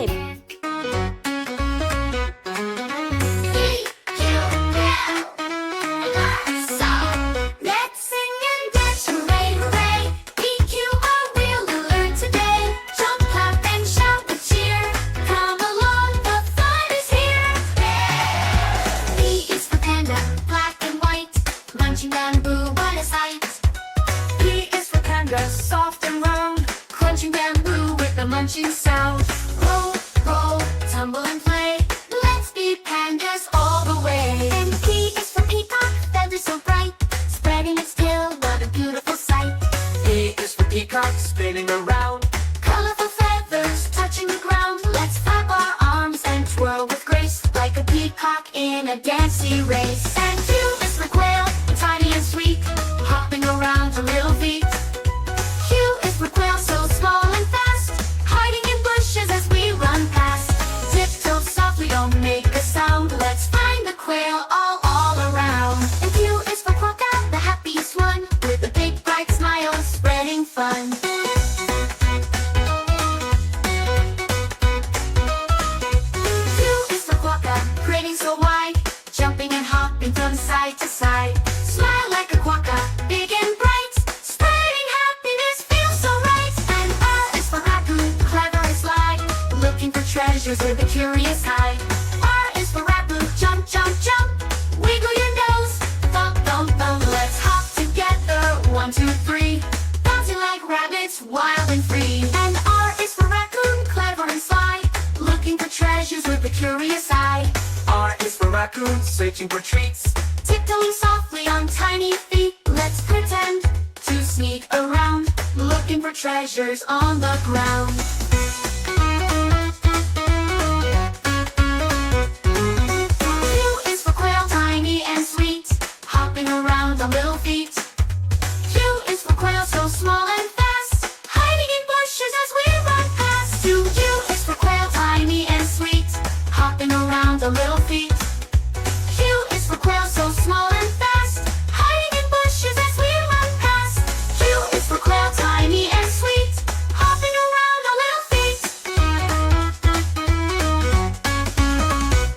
subscribe. Bamboo, what a sight! P is for panda, soft and round, crunching bamboo with the munching sound. Roll, roll, tumble and play, let's be pandas all the way. And P is for peacock, feathers so bright, spreading its tail, what a beautiful sight. P is for peacock, spinning around, Colorful feathers touching the ground, let's flap our arms and twirl with grace, like a peacock in a dancey race. And Q is for quail, tiny and sweet, hopping around on little feet. Q is for quail, so small and fast, hiding in bushes as we run past. Tiptoe softly, don't make a sound, let's find the quail all around. And Q is for quokka, the happiest one, with a big bright smile, spreading fun. Q is for quokka, grinning so wide, jumping and hopping from side to side. Smile like a quokka, big and bright, spreading happiness feels so right. And R is for raccoon, clever and sly, looking for treasures with a curious eye. R is for raccoon, jump, jump, jump, wiggle your nose, thump, thump, thump. Let's hop together, 1, 2, 3, bouncing like rabbits, wild and free. And R is for raccoon, clever and sly, looking for treasures with a curious eye. R is for raccoon, searching for treats, Tiptoeing softly on tiny feet, let's pretend to sneak around, looking for treasures on the ground. Q is for quail, tiny and sweet, hopping around on little feet. Q is for quail, so small and fast, hiding in bushes as we run past. Q is for quail, tiny and sweet, hopping around on little feet. Q is for quail, so small and fast, hiding in bushes as we run past. Q is for quail, tiny and sweet, hopping around on little feet.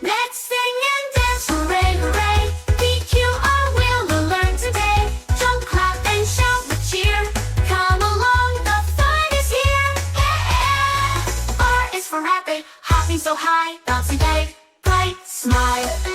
Let's sing and dance, hooray, hooray! PQR will learn today. Jump, clap, and shout with cheer. Come along, the fun is here. Yeah! R is for rabbit, hopping so high, bouncing big, bright smile.